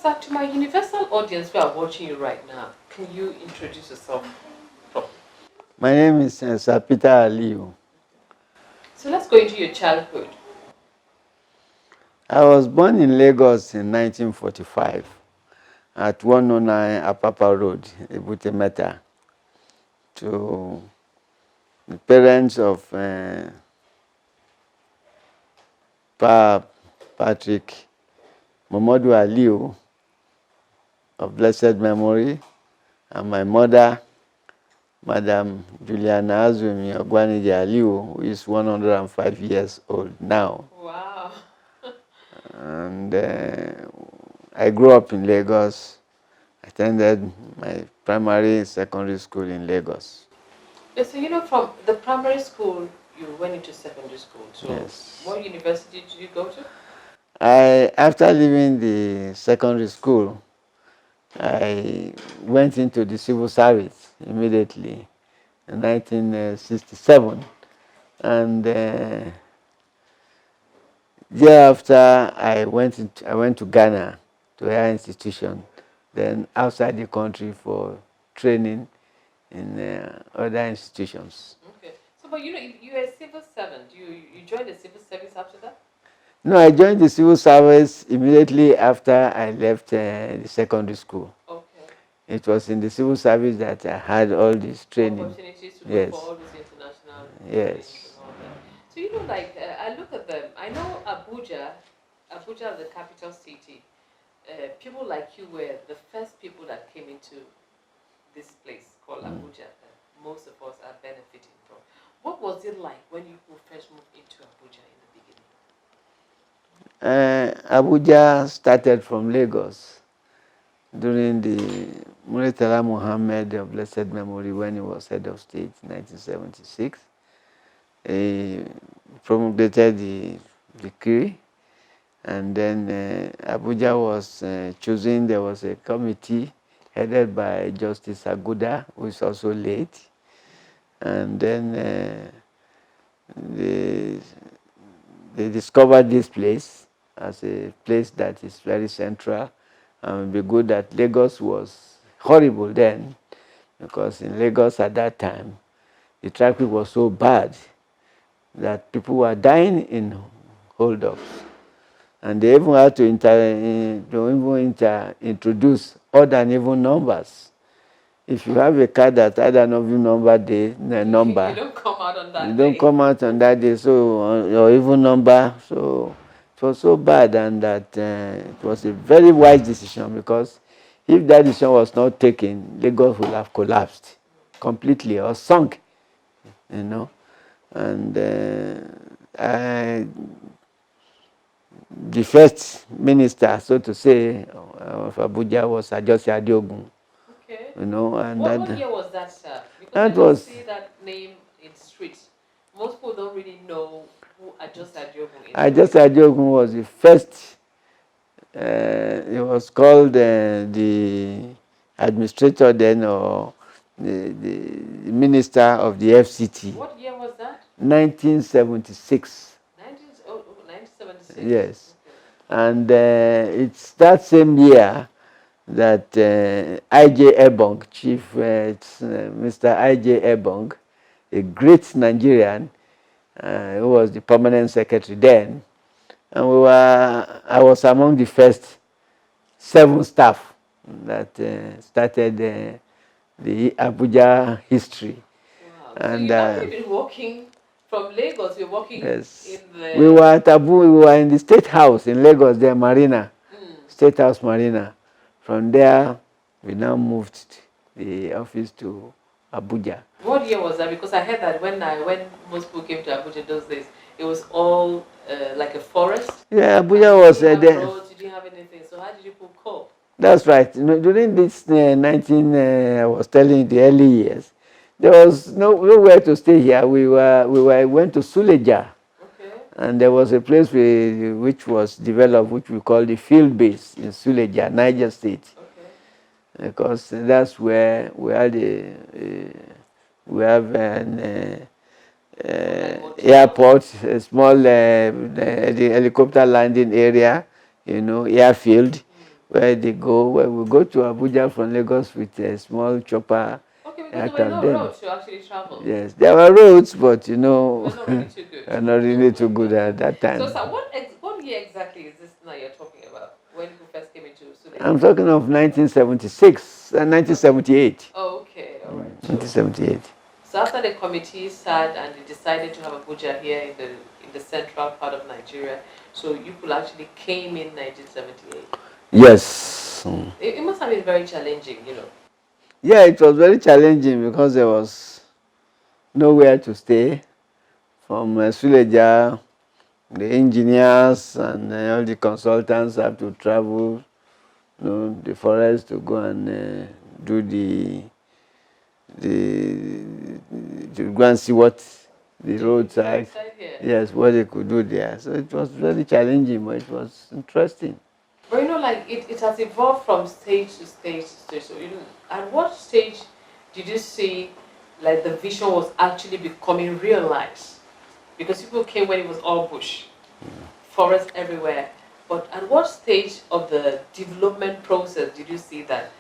So to my universal audience who are watching you right now, can you introduce yourself properly? My name is Sir Peter Aliyu. So let's go into your childhood. I was born in Lagos in 1945 at 109 Apapa Road, Ebute Metta, to the parents of Patrick Momodu Aliyu of blessed memory, and my mother, Madam Juliana Azumi Ogwaniji Aliyu, who is 105 years old now. Wow. And I grew up in Lagos, attended my primary and secondary school in Lagos. Yeah, so from the primary school, you went into secondary school. So Yes. what university did you go to? After leaving the secondary school, I went into the civil service immediately in 1967. And thereafter, I went to Ghana, to a higher institution, then outside the country for training in other institutions. Okay. So, but you're a civil servant. You joined the civil service after that? No, I joined the civil service immediately after I left the secondary school. Okay. It was in the civil service that I had all this training. Opportunities to Yes. go for all these international Yes. trainings and all that. So I look at them. I know Abuja, the capital city. People like you were the first people that came into this place called Abuja that most of us are benefiting from. What was it like when you first moved into Abuja in the beginning? Abuja started from Lagos during the Muritala Muhammad of blessed memory, when he was head of state in 1976. He promulgated the decree, and then Abuja was chosen. There was a committee headed by Justice Aguda, who is also late, and then they discovered this place as a place that is very central, and it would be good that Lagos was horrible then, because in Lagos at that time, the traffic was so bad that people were dying in hold-ups. And they even had to introduce odd and even numbers. If you have a car that had an even number number, you don't come out on that day. You don't come out on that day, so your even number. So it was so bad, and that it was a very wise decision, because if that decision was not taken, Lagos would have collapsed completely or sunk, And the first minister, so to say, of Abuja was Ajose Adeogun. Okay. And what year was that, sir? Because that I don't was see that name in the streets. Most people don't really know who Ajose Adeogun is. Ajose Adeogun was the first. It was called the administrator then, or the minister of the FCT. What year was that? 1976. 1976. Yes. Okay. And it's that same year that I.J. Ebong, Mr. I.J. Ebong, a great Nigerian, who was the permanent secretary then, and I was among the first 7 staff that started the Abuja history. Wow. And so you've actually been working from Lagos. You're working yes. in the... We were in the State House in Lagos, the Marina, State House Marina. From there, we now moved the office to Abuja. What year was that? Because I heard that when most people came to Abuja those days, it was all like a forest. Yeah, Abuja was there. Roads, you didn't have anything. So how did you people cope? That's right. During this I was telling you, the early years, there was nowhere to stay here. We went to Suleja. Okay. And there was a place which was developed, which we call the field base in Suleja, Niger State. Okay. Because that's where we had we have an airport, a small the helicopter landing area, airfield. where they go. Where we go to Abuja from Lagos with a small chopper. Okay, because there were no roads to actually travel. Yes, there were roads, but We're not really too good. are not really too good at that time. So, what year exactly is this now you're talking about? When you first came into Sudan? I'm talking of 1976 and 1978. Oh, okay, all right. 1978. So after the committee sat and they decided to have Abuja here in the central part of Nigeria, so you people actually came in 1978. Yes. It must have been very challenging, Yeah, it was very challenging because there was nowhere to stay. From Suleja, the engineers and all the consultants have to travel, the forest to go and do to go and see what the roadside, yes, what they could do there. So it was very challenging, but it was interesting. But like it has evolved from stage to stage to stage. So at what stage did you see like the vision was actually becoming realized? Because people came when it was all bush, forest everywhere. But at what stage of the development process did you see that,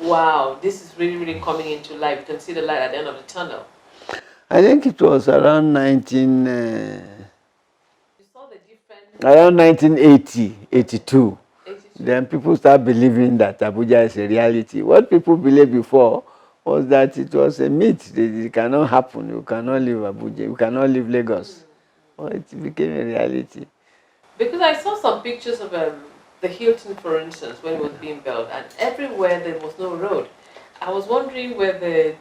wow, this is really, really coming into life? You can see the light at the end of the tunnel. I think it was around 19... you saw the different... Around 1980, 82. Then people start believing that Abuja is a reality. What people believed before was that it was a myth. It cannot happen. You cannot leave Abuja. You cannot leave Lagos. Well, it became a reality. Because I saw some pictures of the Hilton, for instance, when it was being built, and everywhere there was no road. I was wondering were the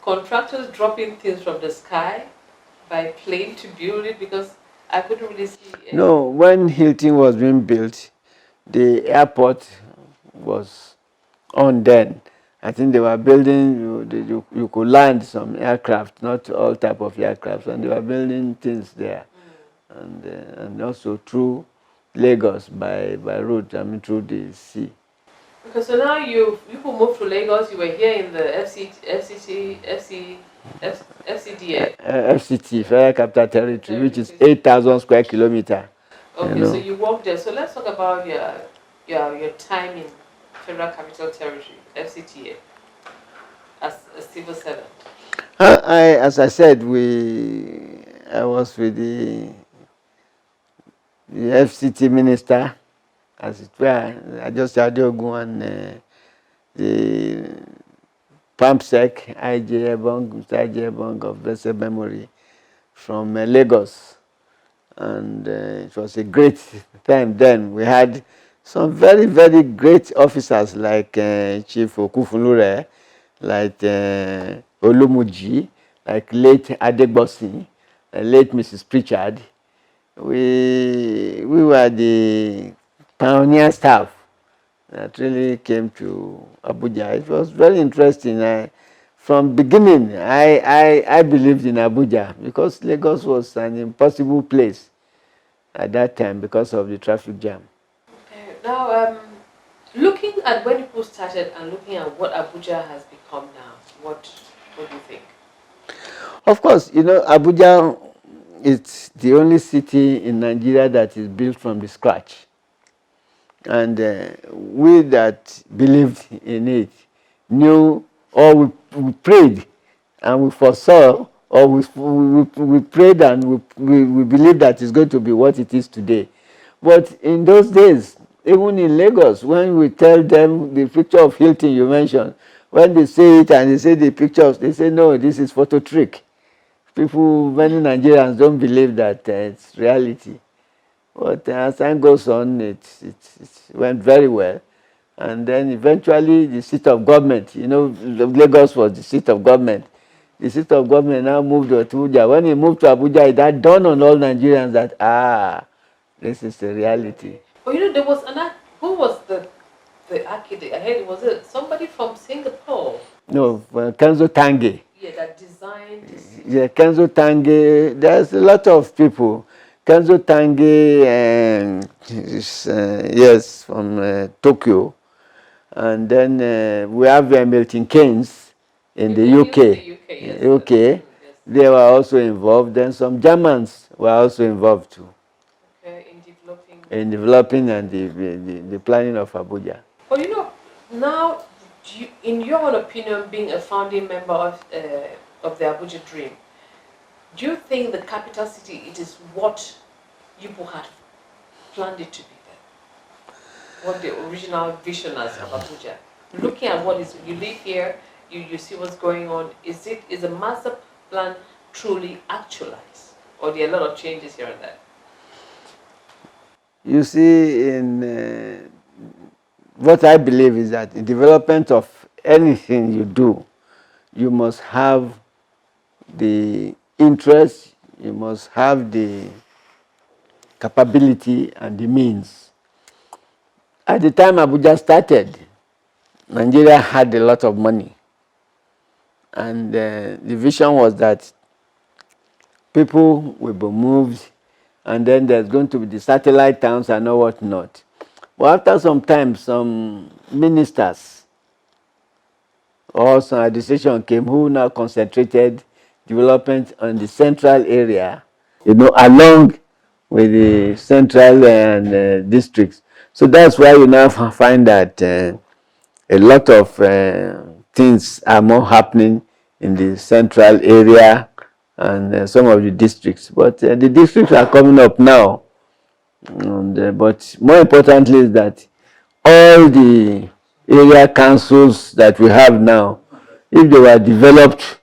contractors dropping things from the sky by plane to build it, because I couldn't really see any. No, when Hilton was being built, the airport was on then. I think they were building, you could land some aircraft, not all type of aircraft, and they were building things there. And also through Lagos by road, I mean through the sea. Okay, so now you moved to Lagos, you were here in the FCDA. FCT, Federal Capital Territory, which is 8,000 square kilometers. Okay, so you worked there. So let's talk about your time in Federal Capital Territory, FCTA, as a civil servant. As I said, I was with the FCT minister, as it were. I just had to go and the PAMSEC, IJ Ebong of blessed memory, from Lagos. And it was a great time then. We had some very, very great officers like Chief Okufunlure, like Olumuji, like late Adegbosi, late Mrs. Pritchard. We were the pioneer staff that really came to Abuja. It was very interesting. From beginning, I believed in Abuja because Lagos was an impossible place at that time because of the traffic jam. Okay. Now, looking at when people started and looking at what Abuja has become now, what do you think? Of course, Abuja is the only city in Nigeria that is built from the scratch. And we that believed in it knew, or we prayed and we foresaw, or we prayed and we believed that it's going to be what it is today. But in those days, even in Lagos, when we tell them the picture of Hilton you mentioned, when they say it and they say the pictures, they say, no, this is photo trick. People, many Nigerians don't believe that it's reality. But as time goes on, it went very well. And then eventually the seat of government, Lagos was the seat of government. The seat of government now moved to Abuja. When he moved to Abuja, it dawned on all Nigerians that, this is the reality. But there was who was the architect? I heard was it somebody from Singapore? No, Kenzo Tange. Yeah, that designed the city. Yeah, Kenzo Tange. There's a lot of people. Kenzo Tange, yes, from Tokyo. And then we have Milton Keynes in the UK. Yes. They were also involved. Then some Germans were also involved too. Okay, in developing in developing and the planning of Abuja. But now, in your own opinion, being a founding member of the Abuja Dream, do you think the capital city, it is what you had planned it to be there? What the original visioners of Abuja? Looking at what is, you live here, you see what's going on. Is a master plan truly actualized, or there are a lot of changes here and there? You see, in what I believe is that in development of anything you do, you must have the interest, you must have the capability and the means. At the time Abuja started, Nigeria had a lot of money, and the vision was that people will be moved, and then there's going to be the satellite towns and all what not. But after some time, some ministers or some administration came who now concentrated development on the central area, along with the central and districts. So that's why you now find that a lot of things are more happening in the central area and some of the districts. But the districts are coming up now. And, but more importantly is that all the area councils that we have now, if they were developed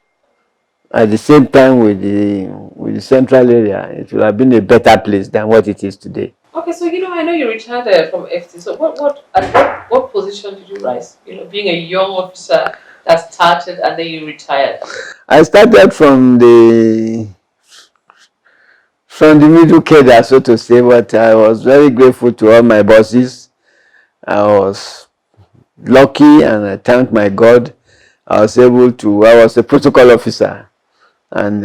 at the same time with the central area, it would have been a better place than what it is today. Okay, so I know you retired from FT. So what position did you rise? Being a young officer that started and then you retired. I started from the middle cadre, so to say, but I was very grateful to all my bosses. I was lucky and I thank my God. I was a protocol officer, and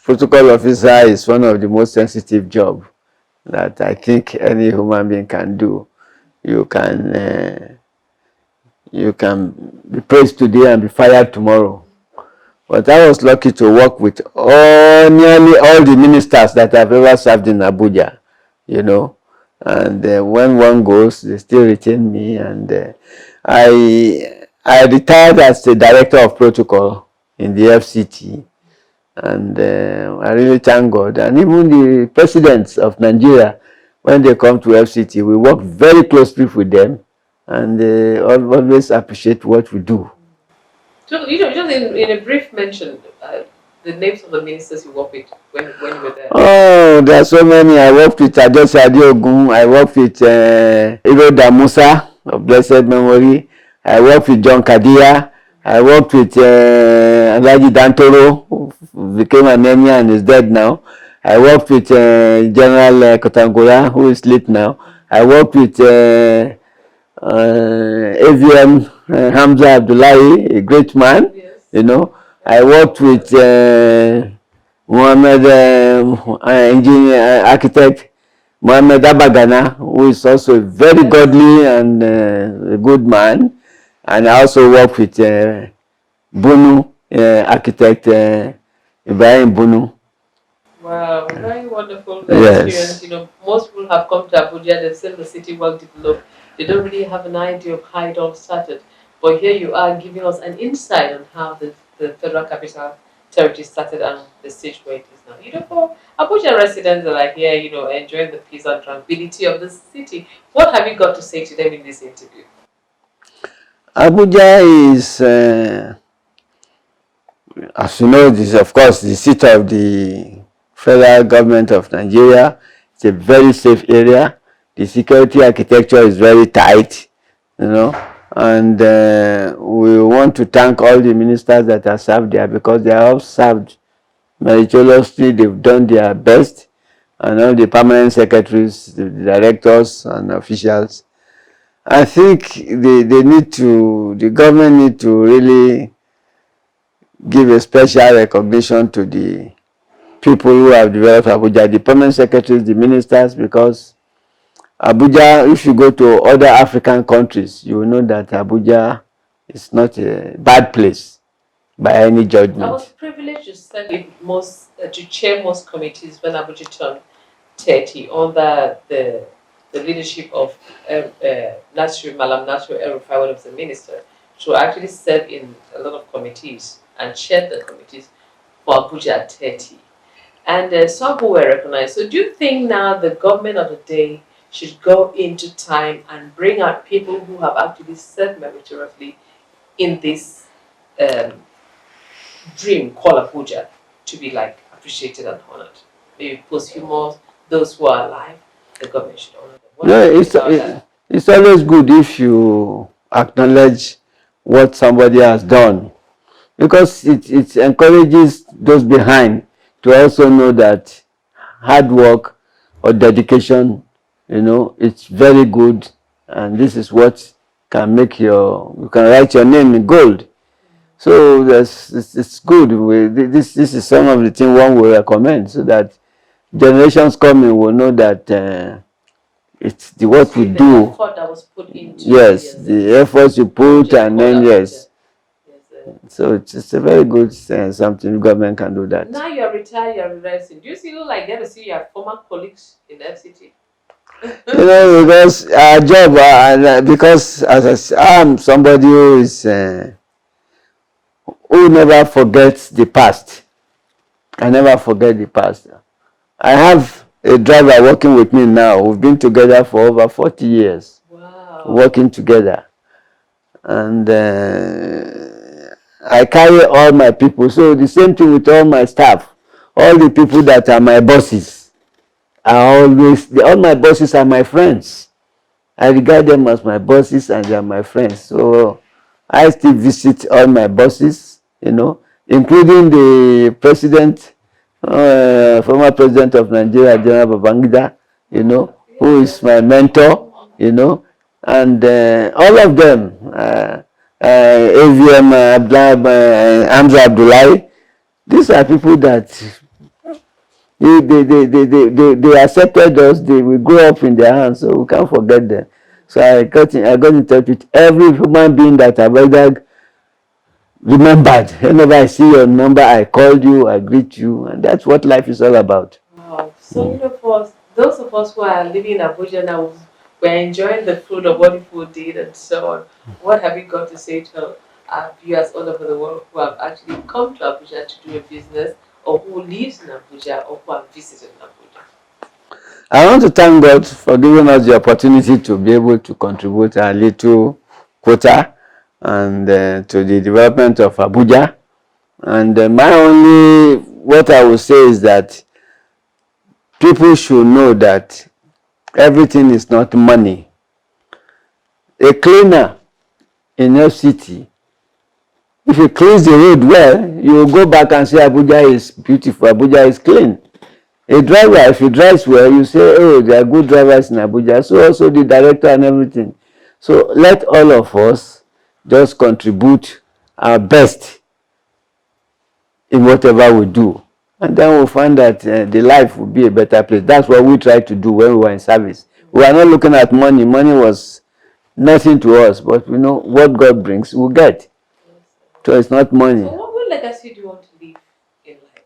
protocol officer is one of the most sensitive jobs that I think any human being can do. You can be praised today and be fired tomorrow. But I was lucky to work with nearly all the ministers that I've ever served in Abuja, And when one goes, they still retain me. And I retired as the director of protocol in the FCT. And I really thank God. And even the presidents of Nigeria, when they come to FCT, we work very closely with them, and they always appreciate what we do. So, just in a brief mention, the names of the ministers you work with when you were there. Oh, there are so many. I worked with Adeosi Adeogun. I worked with Iroda Musa of blessed memory. I worked with John Kadia. I worked with Alhaji Dantoro, who became an emir and is dead now. I worked with General Kotangura, who is late now. I worked with AVM Hamza Abdullahi, a great man. Yes. I worked with Mohammed, engineer, architect Mohammed Abagana, who is also a very godly and a good man. And I also work with Bunu, architect Ibrahim Bunu. Wow, very wonderful experience. Most people have come to Abuja, they've seen the city well developed. They don't really have an idea of how it all started. But here you are giving us an insight on how the Federal Capital Territory started and the stage where it is now. For Abuja residents that are here, enjoying the peace and tranquility of the city, what have you got to say to them in this interview? Abuja is, as you know, this is of course the seat of the federal government of Nigeria. It's a very safe area. The security architecture is very tight, and we want to thank all the ministers that have served there, because they have served meritoriously. They've done their best, and all the permanent secretaries, the directors and officials. I think the government need to really give a special recognition to the people who have developed Abuja, the permanent secretaries, the ministers, because Abuja, if you go to other African countries, you will know that Abuja is not a bad place by any judgment. I was privileged to serve to chair most committees when Abuja turned 30 under the the leadership of Malam Nasir El-Rufai, one of the minister, to actually serve in a lot of committees and chair the committees for Abuja 30. And some who were recognized. So do you think now the government of the day should go into time and bring out people who have actually served meritoriously in this um, dream called Abuja to be like appreciated and honored? Maybe posthumous, those who are alive, the government should honor them. What do you think about that? It's always good if you acknowledge what somebody has done, because it encourages those behind to also know that hard work or dedication, it's very good, and this is what can make you can write your name in gold. So it's good. This is some of the things one will recommend, so that generations coming will know that it's the what we do. The effort that was put into yes, the efforts you put, and then yes. So it's a very good something government can do that. Now you're retired, you're resting. Do you still like get to see your former colleagues in the FCT? Because our job, because as I'm somebody who is who never forgets the past. I never forget the past. I have a driver working with me now. We've been together for over 40 years. Wow. Working together. And I carry all my people. So the same thing with all my staff. All the people that are my bosses are always, all my bosses are my friends. I regard them as my bosses and they are my friends. So I still visit all my bosses, including the president, former president of Nigeria, General Babangida, who is my mentor, and all of them, AVM, Hamza Abdullahi, these are people that they accepted us. They will grow up in their hands, so we can't forget them. So I got in touch with every human being that I've ever remembered. Whenever I see your number, I call you, I greet you, and that's what life is all about. Wow. So for those of us who are living in Abuja now, we're enjoying the fruit of what people did and so on. What have you got to say to our viewers all over the world who have actually come to Abuja to do a business, or who lives in Abuja, or who have visited Abuja? I want to thank God for giving us the opportunity to be able to contribute a little quota and to the development of Abuja. And what I will say is that people should know that everything is not money. A cleaner in FCT, if you clean the road well, you will go back and say Abuja is beautiful, Abuja is clean. A driver, if he drives well, you say, oh, there are good drivers in Abuja. So also the director and everything. So let all of us just contribute our best in whatever we do. And then we'll find that the life will be a better place. That's what we tried to do when we were in service. We are not looking at money. Money was nothing to us. But we know what God brings, we'll get. So it's not money. So what legacy do you want to leave in life?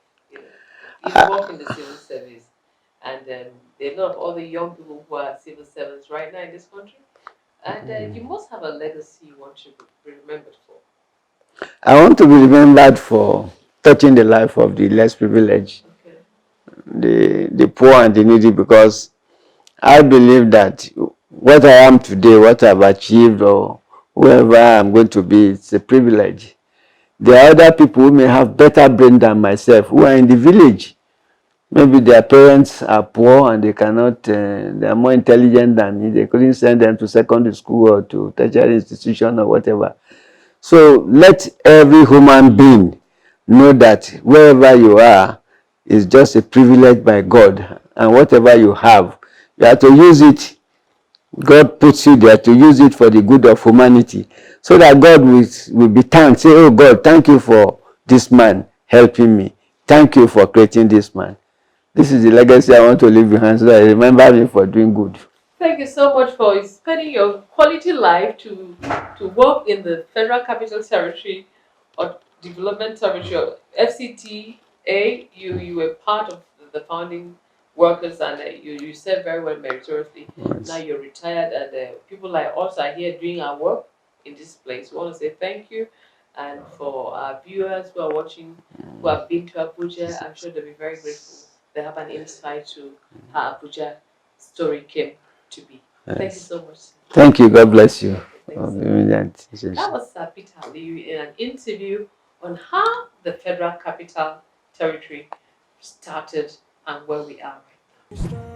You work in the civil service, and there are a lot of other young people who are civil servants right now in this country. And you must have a legacy you want to be remembered for. I want to be remembered for touching the life of the less privileged, the poor and the needy, because I believe that what I am today, what I've achieved, or whoever I'm going to be, it's a privilege. There are other people who may have better brain than myself, who are in the village. Maybe their parents are poor and they cannot, they are more intelligent than me. They couldn't send them to secondary school or to tertiary institution or whatever. So let every human being know that wherever you are is just a privilege by God, and whatever you have to use it. God puts you there to use it for the good of humanity, so that God will be thanked. Say, oh God, thank you for this man helping me. Thank you for creating this man. This is the legacy I want to leave behind, so that I remember me for doing good. Thank you so much for spending your quality life to work in the Federal Capital Territory or Development Territory, or FCTA. You were part of the founding workers, and you serve very well meritoriously. Yes. Now you're retired, and people like us are here doing our work in this place. We want to say thank you, and for our viewers who are watching, who have been to Abuja, I'm sure they'll be very grateful. They have an insight to how Abuja story came to be. Yes. Thank you so much. Thank you. God bless you. That was Peter Aliyu in an interview on how the Federal Capital Territory started and where we are right now.